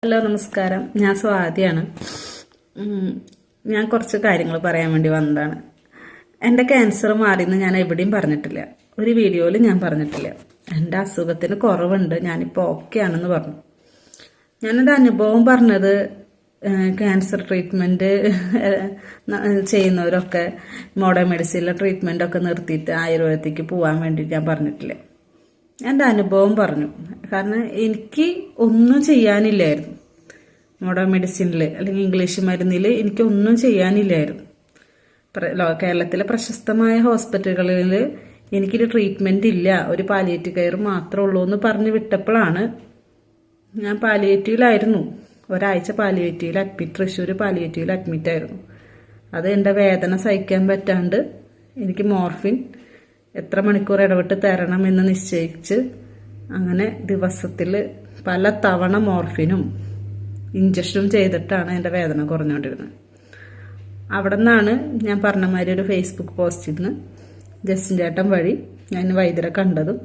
Hello നമസ്കാരം, ഞാൻ സ്വാതിയാണ്. ഞാൻ കുറച്ച് കാര്യങ്ങൾ പറയാൻ വേണ്ടി വന്നതാണ്. എൻ്റെ ക്യാൻസർ മാറിയെന്ന് ഞാൻ എവിടെയും പറഞ്ഞിട്ടില്ല, ഒരു വീഡിയോയിൽ ഞാൻ പറഞ്ഞിട്ടില്ല. എൻ്റെ അസുഖത്തിന് കുറവുണ്ട്, ഞാനിപ്പോൾ ഓക്കെ ആണെന്ന് പറഞ്ഞു. ഞാനെൻ്റെ അനുഭവം പറഞ്ഞത് ക്യാൻസർ ട്രീറ്റ്മെൻറ്റ് ചെയ്യുന്നവരൊക്കെ മോഡേൺ മെഡിസിനിലെ ട്രീറ്റ്മെൻറ്റൊക്കെ നിർത്തിയിട്ട് ആയുർവേദത്തിക്ക് പോകാൻ വേണ്ടിയിട്ട് ഞാൻ പറഞ്ഞിട്ടില്ല. എൻ്റെ അനുഭവം പറഞ്ഞു. കാരണം എനിക്ക് ഒന്നും ചെയ്യാനില്ലായിരുന്നു. മോഡേൺ മെഡിസിനിൽ അല്ലെങ്കിൽ ഇംഗ്ലീഷ് മരുന്നിൽ എനിക്ക് ഒന്നും ചെയ്യാനില്ലായിരുന്നു. കേരളത്തിലെ പ്രശസ്തമായ ഹോസ്പിറ്റലുകളിൽ എനിക്കൊരു ട്രീറ്റ്മെൻറ്റ് ഇല്ല, ഒരു പാലിയേറ്റീവ് കെയർ മാത്രമേ ഉള്ളൂ എന്ന് പറഞ്ഞു വിട്ടപ്പോഴാണ് ഞാൻ പാലിയേറ്റീവിലായിരുന്നു. ഒരാഴ്ച പാലിയേറ്റീവിൽ തൃശ്ശൂർ പാലിയേറ്റീവിൽ അഡ്മിറ്റായിരുന്നു. അത് എൻ്റെ വേദന സഹിക്കാൻ പറ്റാണ്ട് എനിക്ക് മോർഫിൻ എത്ര മണിക്കൂർ ഇടവിട്ട് തരണമെന്ന് നിശ്ചയിച്ച് അങ്ങനെ ദിവസത്തിൽ പല തവണ മോർഫിനും ഇഞ്ചക്ഷനും ചെയ്തിട്ടാണ് എൻ്റെ വേദന കുറഞ്ഞുകൊണ്ടിരുന്നത്. അവിടെ നിന്നാണ് ഞാൻ പറഞ്ഞ മാതിരി ഒരു ഫേസ്ബുക്ക് പോസ്റ്റിൽ നിന്ന് ജസ്റ്റിൻ ചേട്ടൻ വഴി ഞാൻ വൈദ്യരെ കണ്ടതും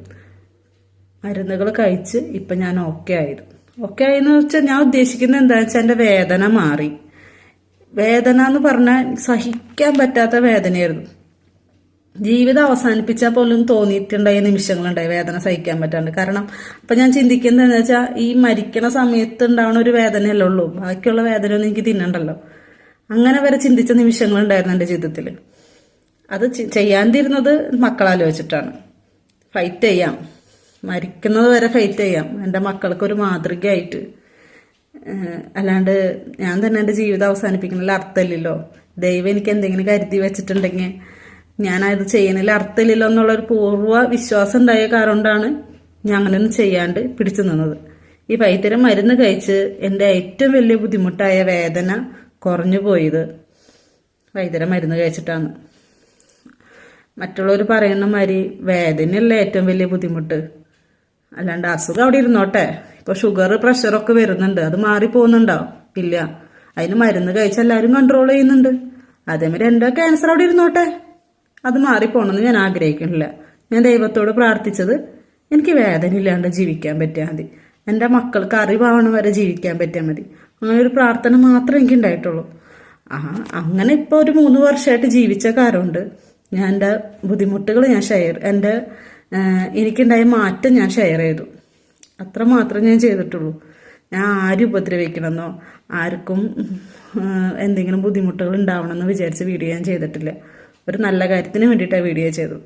മരുന്നുകൾ കഴിച്ച് ഇപ്പം ഞാൻ ഓക്കെ ആയത്. ഓക്കെ ആയെന്ന് വെച്ചാൽ ഞാൻ ഉദ്ദേശിക്കുന്നത് എന്താണെന്ന് വെച്ചാൽ എൻ്റെ വേദന മാറി. വേദന എന്ന് പറഞ്ഞാൽ സഹിക്കാൻ പറ്റാത്ത വേദനയായിരുന്നു. ജീവിതം അവസാനിപ്പിച്ചാൽ പോലും തോന്നിയിട്ടുണ്ടായ നിമിഷങ്ങളുണ്ടായി വേദന സഹിക്കാൻ പറ്റാണ്ട്. കാരണം അപ്പം ഞാൻ ചിന്തിക്കുന്നത് എന്താ വെച്ചാൽ ഈ മരിക്കണ സമയത്ത് ഉണ്ടാവുന്ന ഒരു വേദനയല്ലേ ഉള്ളൂ, ബാക്കിയുള്ള വേദനയൊന്നും എനിക്ക് തിന്നണ്ടല്ലോ. അങ്ങനെ വരെ ചിന്തിച്ച നിമിഷങ്ങളുണ്ടായിരുന്നു എൻ്റെ ജീവിതത്തിൽ. അത് ചെയ്യാണ്ടിരുന്നത് മക്കളാലോചിച്ചിട്ടാണ്. ഫൈറ്റ് ചെയ്യാം, മരിക്കുന്നത് വരെ ഫൈറ്റ് ചെയ്യാം, എൻ്റെ മക്കൾക്കൊരു മാതൃകയായിട്ട്. അല്ലാണ്ട് ഞാൻ തന്നെ എൻ്റെ ജീവിതം അവസാനിപ്പിക്കുന്നതിൽ അർത്ഥമില്ലല്ലോ. ദൈവം എനിക്ക് എന്തെങ്കിലും കരുതി വെച്ചിട്ടുണ്ടെങ്കിൽ ഞാനത് ചെയ്യുന്നതിൽ അർത്ഥമില്ലല്ലോ എന്നുള്ളൊരു പൂർവ്വ വിശ്വാസം ഉണ്ടായ കാരണം കൊണ്ടാണ് ഞാൻ അങ്ങനെയൊന്നും ചെയ്യാണ്ട് പിടിച്ചു നിന്നത്. ഈ വൈദ്യരെ മരുന്ന് കഴിച്ച് എൻ്റെ ഏറ്റവും വലിയ ബുദ്ധിമുട്ടായ വേദന കുറഞ്ഞു പോയത് വൈദ്യരെ മരുന്ന് കഴിച്ചിട്ടാണ്. മറ്റുള്ളവർ പറയുന്ന മാതിരി വേദനയല്ലേ ഏറ്റവും വലിയ ബുദ്ധിമുട്ട്, അല്ലാണ്ട് അസുഖം അവിടെ ഇരുന്നോട്ടെ. ഇപ്പോൾ ഷുഗർ പ്രഷറൊക്കെ വരുന്നുണ്ട്, അത് മാറിപ്പോകുന്നുണ്ടോ? ഇല്ല. അതിന് മരുന്ന് കഴിച്ച് എല്ലാവരും കൺട്രോൾ ചെയ്യുന്നുണ്ട്. അതേമാതിരി എൻ്റെ ക്യാൻസർ അവിടെ ഇരുന്നോട്ടെ, അത് മാറിപ്പോണമെന്ന് ഞാൻ ആഗ്രഹിക്കുന്നില്ല. ഞാൻ ദൈവത്തോട് പ്രാർത്ഥിച്ചത് എനിക്ക് വേദന ഇല്ലാണ്ട് ജീവിക്കാൻ പറ്റിയാൽ മതി, എൻ്റെ മക്കൾക്ക് അറിവാവണ വരെ ജീവിക്കാൻ പറ്റിയാൽ മതി. അങ്ങനെ ഒരു പ്രാർത്ഥന മാത്രമേ എനിക്ക് ഉണ്ടായിട്ടുള്ളൂ. അങ്ങനെ ഇപ്പോൾ ഒരു 3 വർഷമായിട്ട് ജീവിച്ച കാരണമുണ്ട് ഞാൻ എൻ്റെ ബുദ്ധിമുട്ടുകൾ ഞാൻ എനിക്കുണ്ടായ മാറ്റം ഞാൻ ഷെയർ ചെയ്തു. അത്ര മാത്രമേ ഞാൻ ചെയ്തിട്ടുള്ളൂ. ഞാൻ ആരും ഉപദ്രവിക്കണമെന്നോ ആർക്കും എന്തെങ്കിലും ബുദ്ധിമുട്ടുകൾ ഉണ്ടാവണമെന്ന് വിചാരിച്ച് വീഡിയോ ഞാൻ ചെയ്തിട്ടില്ല. ഒരു നല്ല കാര്യത്തിന് വേണ്ടിയിട്ടാണ് വീഡിയോ ചെയ്തത്.